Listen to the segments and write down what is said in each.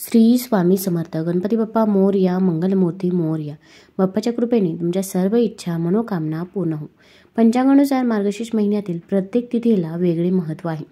श्री स्वामी समर्थ. गणपती बाप्पा मोरया, मंगलमूर्ती मोरया. बाप्पाच्या कृपेने तुमच्या सर्व इच्छा मनोकामना पूर्ण हो. पंचांगानुसार मार्गशीर्ष महिन्यातील प्रत्येक तिथीला वेगळे महत्त्व आहे.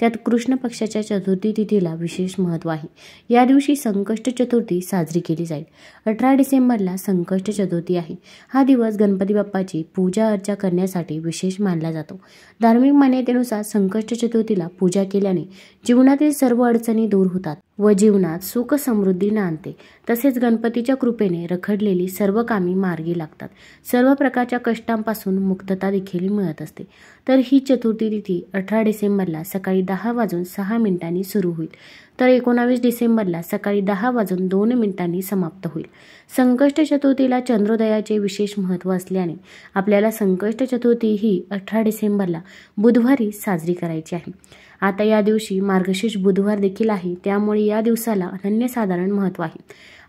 त्यात कृष्ण पक्षाच्या चतुर्थी तिथीला विशेष महत्त्व आहे. या दिवशी संकष्ट चतुर्थी साजरी केली जाईल. 18 डिसेंबरला संकष्ट चतुर्थी आहे. हा दिवस गणपती बाप्पाची पूजा अर्चा करण्यासाठी विशेष मानला जातो. धार्मिक मान्यतेनुसार संकष्ट चतुर्थीला पूजा केल्याने जीवनातील सर्व अडचणी दूर होतात व जीवनात सुख समृद्धी नांदते. तसेच गणपतीच्या कृपेने रखडलेली सर्व कामे मार्गी लागतात. सर्व प्रकारच्या कष्टांपासून मुक्तता देखील मिळत असते. तर ही चतुर्थी तिथी 18 डिसेंबरला सकाळी 10:06 सुरू होईल, तर 19 डिसेंबरला सकाळी 10:02 समाप्त होईल. संकष्ट चतुर्थीला चंद्रोदयाचे विशेष महत्त्व असल्याने आपल्याला संकष्ट चतुर्थी ही 18 डिसेंबरला बुधवारी साजरी करायची आहे. आता या दिवशी मार्गशीर्ष बुधवार देखील आहे, त्यामुळे या दिवसाला अनन्यसाधारण महत्त्व आहे.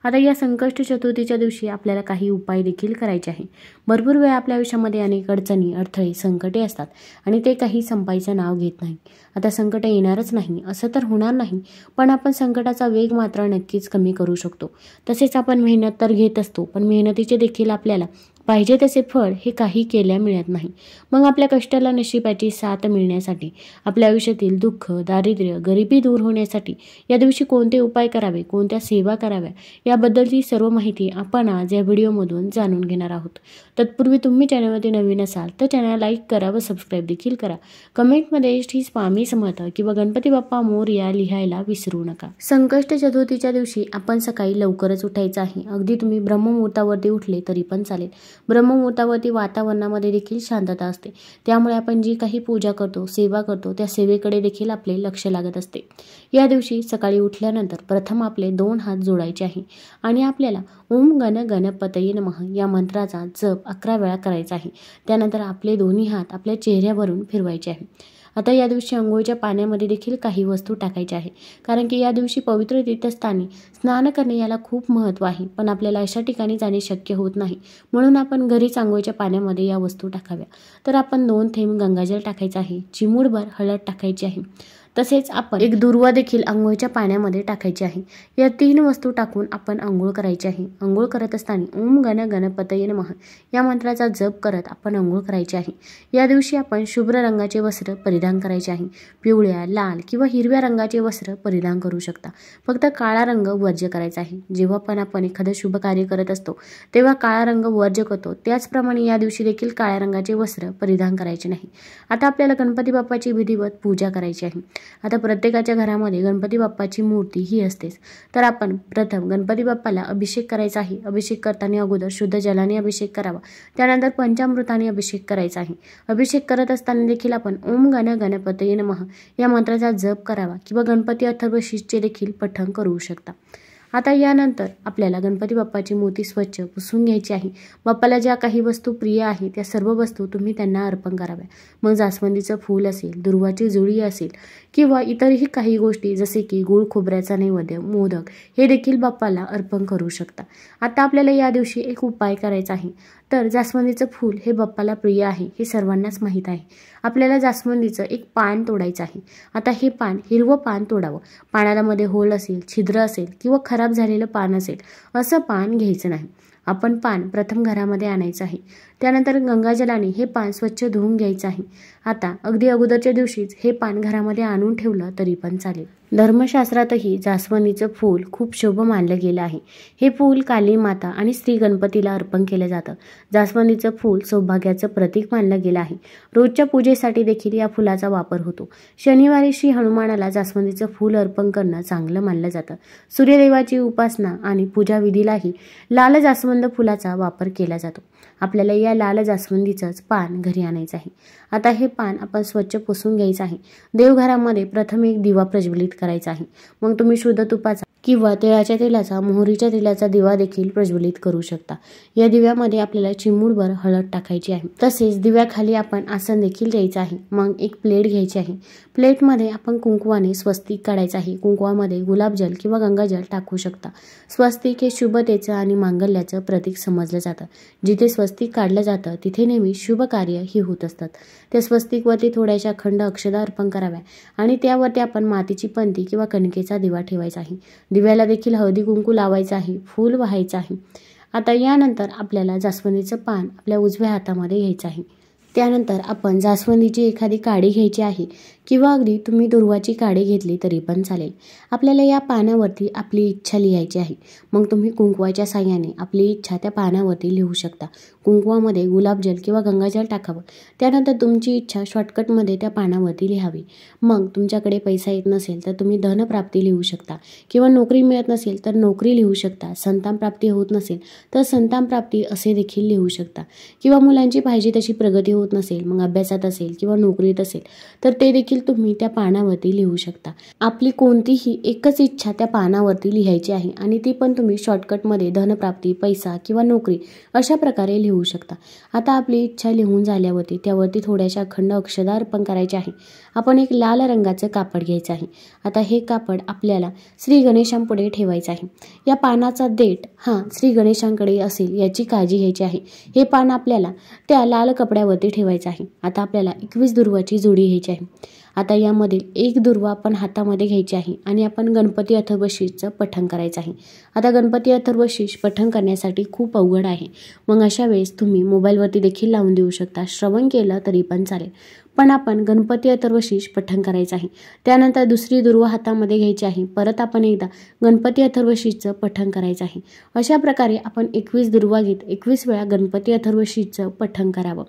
आता या संकष्ट चतुर्थीच्या दिवशी आपल्याला काही उपाय देखील करायचे आहे. भरपूर वेळा आपल्या आयुष्यामध्ये अनेक अडचणी, अडथळे, संकटे असतात आणि ते काही संपायचं नाव घेत नाही. आता संकट येणारच नाही असं तर होणार नाही, पण आपण संकटाचा वेग मात्र नक्कीच कमी करू शकतो. तसेच आपण मेहनत तर घेत असतो, पण मेहनतीचे देखील आपल्याला पाहिजे तसे फळ हे काही केल्या मिळत नाही. मग आपल्या कष्टाला नशिबाची साथ मिळण्यासाठी, आपल्या आयुष्यातील दुःख, दारिद्र्य, गरिबी दूर होण्यासाठी या दिवशी कोणते उपाय करावे, कोणत्या सेवा कराव्या याबद्दलची सर्व माहिती आपण आज या व्हिडिओमधून जाणून घेणार आहोत. तत्पूर्वी तुम्ही चॅनलवरती नवीन असाल तर चॅनल लाईक करा व सबस्क्राईब देखील करा. कमेंटमध्ये श्री स्वामी समर्थ किंवा गणपती बाप्पा मोरया लिहायला विसरू नका. संकष्ट चतुर्थीच्या दिवशी आपण सकाळी लवकरच उठायचं आहे. अगदी तुम्ही ब्रह्ममुहूर्तावरती उठले तरी पण चालेल. ब्रह्ममुहूर्तावरती वातावरणामध्ये देखील शांतता असते, त्यामुळे आपण जी काही पूजा करतो, सेवा करतो त्या सेवेकडे देखील आपले लक्ष लागत असते. या दिवशी सकाळी उठल्यानंतर प्रथम आपले 2 हात जोडायचे आहे आणि आपल्याला ओम गण गणपतये नमः या मंत्राचा जप 11 वेळा करायचा आहे. त्यानंतर आपले दोन्ही हात आपल्या चेहऱ्यावरून फिरवायचे आहे. आता या दिवशी अंघोळीच्या पाण्यामध्ये देखील काही वस्तू टाकायच्या आहे, कारण की या दिवशी पवित्र तीर्थस्थानी स्नान करणे याला खूप महत्त्व आहे. पण आपल्याला अशा ठिकाणी जाणे शक्य होत नाही, म्हणून आपण घरीच अंघोळीच्या पाण्यामध्ये या वस्तू टाकाव्या. तर आपण 2 थेंब गंगाजल टाकायचं आहे, चिमूटभर हळद टाकायची आहे. तसेच आपण एक दुर्वा देखील अंघोळीच्या पाण्यामध्ये टाकायची आहे. या 3 वस्तू टाकून आपण अंघोळ करायची आहे. अंघोळ करत असताना ओम गण गणपतये नमः या मंत्राचा जप करत आपण अंघोळ करायची आहे. या दिवशी आपण शुभ्र रंगाचे वस्त्र परिधान करायचे आहे. पिवळ्या, लाल किंवा हिरव्या रंगाचे वस्त्र परिधान करू शकता. फक्त काळा रंग वर्ज्य करायचा आहे. जेव्हा पण आपण एखादं शुभ कार्य करत असतो तेव्हा काळा रंग वर्ज्य करतो, त्याचप्रमाणे या दिवशी देखील काळ्या रंगाचे वस्त्र परिधान करायचे नाही. आता आपल्याला गणपती बाप्पाची विधिवत पूजा करायची आहे. आता प्रत्येकाच्या घरामध्ये गणपती बाप्पाची मूर्ती ही असतेच, तर आपण प्रथम गणपती बाप्पाला अभिषेक करायचा आहे. अभिषेक करताना अगोदर शुद्ध जलाने अभिषेक करावा, त्यानंतर पंचामृताने अभिषेक करायचा आहे. अभिषेक करत असताना देखील आपण ओम गण गणपतये नमः या मंत्राचा जप करावा किंवा गणपती अथर्वशीर्षचे देखील पठण करू शकता. आता यानंतर आपल्याला गणपती बाप्पाची मूर्ती स्वच्छ पुसून घ्यायची आहे. बाप्पाला ज्या काही वस्तू प्रिय आहे त्या सर्व वस्तू तुम्ही त्यांना अर्पण कराव्या. मग जास्वंदीचं फूल असेल, दुर्वाची जुळी असेल किंवा इतरही काही गोष्टी जसे की गूळ खोबऱ्याचा नैवेद्य, मोदक हे देखील बाप्पाला अर्पण करू शकता. आता आपल्याला या दिवशी एक उपाय करायचा आहे. तर जास्वंदीचं फूल हे बाप्पाला प्रिय आहे हे सर्वांनाच माहीत आहे. आपल्याला जास्वंदीचं एक पान तोडायचं आहे. आता हे पान हिरवं पान तोडावं. पानाला मध्ये होल असेल, छिद्र असेल किंवा खराब झालेलं पान असेल असं पान घ्यायचं नाही. आपण पान प्रथम घरामध्ये आणायचं आहे. त्यानंतर गंगाजलाने हे पान स्वच्छ धुवून घ्यायचं आहे. आता अगदी अगोदरच्या दिवशीच हे पान घरामध्ये आणून ठेवलं तरी पण चालेल. धर्मशास्त्रातही जास्वंदीचं फूल खूप शुभ मानलं गेलं आहे. हे फूल काली माता आणि श्री गणपतीला अर्पण केलं जातं. जास्वंदीचं फूल सौभाग्याचं प्रतीक मानलं गेलं आहे. रोजच्या पूजेसाठी देखील या फुलाचा वापर होतो. शनिवारी श्री हनुमानाला जास्वंदीचं फूल अर्पण करणं चांगलं मानलं जातं. सूर्यदेवाची उपासना आणि पूजाविधीलाही लाल जास्वंद फुलाचा वापर केला जातो. आपल्याला या लाल जास्वंदीचंच पान घरी आणायचं आहे. आता हे पान आपण स्वच्छ पुसून घ्यायचं आहे. देवघरामध्ये प्रथम एक दिवा प्रज्वलित करायचा आहे. मग तुम्ही शुद्ध तुपाचा किंवा तिळाच्या तेलाचा, मोहरीच्या तेलाचा दिवा देखील प्रज्वलित करू शकता. या दिव्यामध्ये आपल्याला चिमूटभर हळद टाकायची आहे. तसेच दिव्याखाली आपण आसन देखील द्यायचं आहे. मग एक प्लेट घ्यायची आहे. प्लेटमध्ये आपण कुंकवाने स्वस्तिक काढायचं आहे. कुंकवामध्ये गुलाबजल किंवा गंगाजल टाकू शकता. स्वस्तिक हे शुभतेचं आणि मांगल्याचं प्रतीक समजलं जातं. जिथे स्वस्तिक काढलं जातं तिथे नेहमी शुभ कार्य ही होत असतात. त्या स्वस्तिकवरती थोड्याशा अखंड अक्षता अर्पण कराव्या आणि त्यावरती आपण मातीची पंती किंवा कणकेचा दिवा ठेवायचा आहे. दिव्याला देखील हळदी कुंकू लावायचं आहे, फूल वाहायचं आहे. आता यानंतर आपल्याला जास्वंदीचं पान आपल्या उजव्या हातामध्ये घ्यायचं आहे. त्यानंतर आपण जास्वंदीची एखादी काडी घ्यायची आहे किंवा अगदी तुम्ही दुर्वाची काडी घेतली तरी पण चालेल. आपल्याला या पानावरती आपली इच्छा लिहायची आहे. मग तुम्ही कुंकवाच्या साह्याने आपली इच्छा त्या पानावरती लिहू शकता. कुंकवामध्ये गुलाबजल किंवा गंगाजल टाकावं. त्यानंतर तुमची इच्छा शॉर्टकटमध्ये त्या पानावरती लिहावी. मग तुमच्याकडे पैसा येत नसेल तर तुम्ही धनप्राप्ती लिहू शकता किंवा नोकरी मिळत नसेल तर नोकरी लिहू शकता. संतान प्राप्ती होत नसेल तर संतान प्राप्ती असे देखील लिहू शकता किंवा मुलांची पाहिजे तशी प्रगती होत नसेल, मग अभ्यासात असेल किंवा नोकरीत असेल तर ते देखील तुम्ही त्या पानावरती लिहू शकता. आपली कोणतीही एकच इच्छा त्या पानावरती लिहायची आहे आणि ती पण तुम्ही शॉर्टकटमध्ये धनप्राप्ती, पैसा किंवा नोकरी अशा प्रकारे लिहू शकता. आता आपली इच्छा लिहून झाल्यावरती त्यावरती थोड्याशा अखंड अक्षता अर्पण करायच्या आहे. आपण एक लाल रंगाचं कापड घ्यायचं आहे. आता हे कापड आपल्याला श्री गणेशांपुढे ठेवायचं आहे. या पानाचा देठ श्री गणेशांकडे असेल याची काळजी घ्यायची आहे. हे पान आपल्याला त्या लाल कपड्यावरती ठेवायचं आहे. आता आपल्याला 21 दुर्वाची जोडी घ्यायची आहे. आता यामधील एक दुर्वा आपण हातामध्ये घ्यायची आहे आणि आपण गणपती अथर्वशीर्षचं पठण करायचं आहे. आता गणपती अथर्वशीर्ष पठण करण्यासाठी खूप अवघड आहे. मग अशा वेळेस तुम्ही मोबाईलवरती देखील लावून देऊ शकता. श्रवण केलं तरी पण चालेल. पण आपण गणपती अथर्वशीर्ष पठण करायचं आहे. त्यानंतर दुसरी दुर्वा हातामध्ये घ्यायची आहे. परत आपण एकदा गणपती अथर्वशीर्षचं पठण करायचं आहे. अशा प्रकारे आपण 21 दुर्वा घेत 21 वेळा गणपती अथर्वशीर्षचं पठण करावं.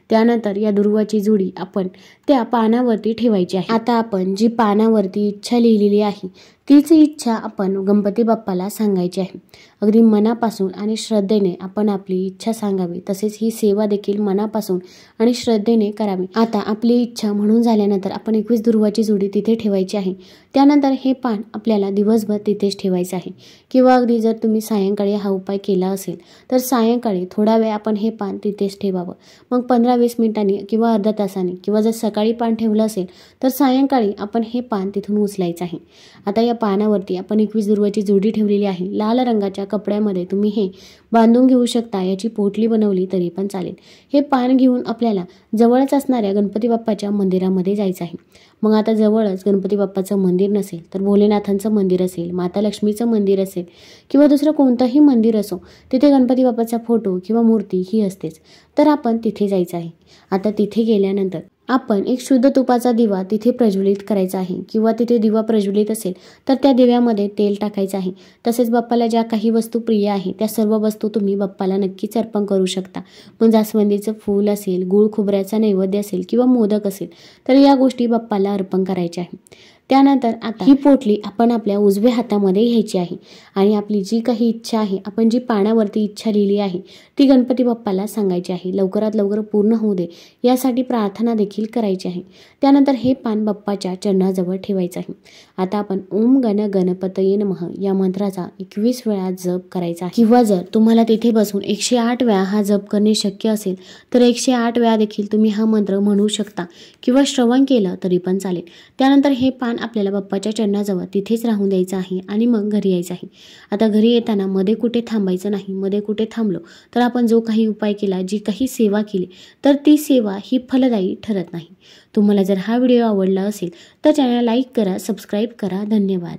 त्यानंतर या दुर्वाची जोडी आपण त्या पानावरती ठेवायची आहे. आता आपण जी पानावरती इच्छा लिहिलेली आहे तीच इच्छा आपण गणपती बाप्पाला सांगायची आहे. अगदी मनापासून आणि श्रद्धेने आपण आपली इच्छा सांगावी. तसेच ही सेवा देखील मनापासून आणि श्रद्धेने करावी. आता आपली इच्छा म्हणून झाल्यानंतर आपण 21 दुर्वाची जोडी तिथे ठेवायची आहे. त्यानंतर हे पान आपल्याला दिवसभर तिथेच ठेवायचं आहे किंवा अगदी जर तुम्ही सायंकाळी हा उपाय केला असेल तर सायंकाळी थोडा वेळ आपण हे पान तिथेच ठेवावं. मग 15-20 मिनिटांनी किंवा अर्ध्या तासाने किंवा जर सकाळी पान ठेवलं असेल तर सायंकाळी आपण हे पान तिथून उचलायचं आहे. आता या पानावरती आपण 21 दुर्वाची जोडी ठेवलेली आहे. लाल रंगाच्या कपड्यामध्ये तुम्ही हे बांधून घेऊ शकता. याची पोटली बनवली तरी पण चालेल. हे पान घेऊन आपल्याला जवळच असणाऱ्या गणपती बाप्पाच्या मंदिरामध्ये जायचं आहे. मग आता जवळच गणपती बाप्पाचं मंदिर नसेल तर भोलेनाथांचं मंदिर असेल, माता लक्ष्मीचं मंदिर असेल किंवा दुसरं कोणतंही मंदिर असो, तिथे गणपती बाप्पाचा फोटो किंवा मूर्ती ही असतेच. तर आपण तिथे जायचं आहे. आता तिथे गेल्यानंतर आपण एक शुद्ध तुपाचा दिवा तिथे प्रज्वलित करायचा आहे किंवा तिथे दिवा प्रज्वलित असेल तर त्या दिव्यामध्ये तेल टाकायचं आहे. तसेच बाप्पाला ज्या काही वस्तू प्रिय आहे त्या सर्व वस्तू तुम्ही बाप्पाला नक्कीच अर्पण करू शकता. मग जास्वंदीचं फूल असेल, गूळ खोबऱ्याचा नैवेद्य असेल किंवा मोदक असेल तर या गोष्टी बाप्पाला अर्पण करायच्या आहे. त्यानंतर आता ही पोटली आपण आपल्या उजव्या हातामध्ये घ्यायची आहे आणि आपली जी काही इच्छा आहे, आपण जी पानावरती इच्छा लिहिली आहे ती गणपती बाप्पाला सांगायची आहे. लवकरात लवकर पूर्ण होऊ दे यासाठी प्रार्थना देखील करायची आहे. त्यानंतर हे पान बाप्पाच्या चरणाजवळ ठेवायचं आहे. आता आपण ओम गण गणपतये नमः या मंत्राचा 21 वेळा जप करायचा आहे किंवा जर तुम्हाला तिथे बसून 108 वेळा हा जप करणे शक्य असेल तर 108 वेळा देखील तुम्ही हा मंत्र म्हणू शकता किंवा श्रवण केलं तरी पण चालेल. त्यानंतर हे पान आपल्याला बाप्पाच्या चरणाजवळ तिथेच राहून द्यायचं आहे आणि मग घरी यायचं आहे. आता घरी येताना मध्ये कुठे थांबायचं नाही. मध्ये कुठे थांबलो तर आपण जो काही उपाय केला, जी काही सेवा केली तर ती सेवा ही फलदायी ठरत नाही. तुम्हाला जर हा व्हिडिओ आवडला असेल तर चॅनल लाईक करा, सबस्क्राईब करा. धन्यवाद.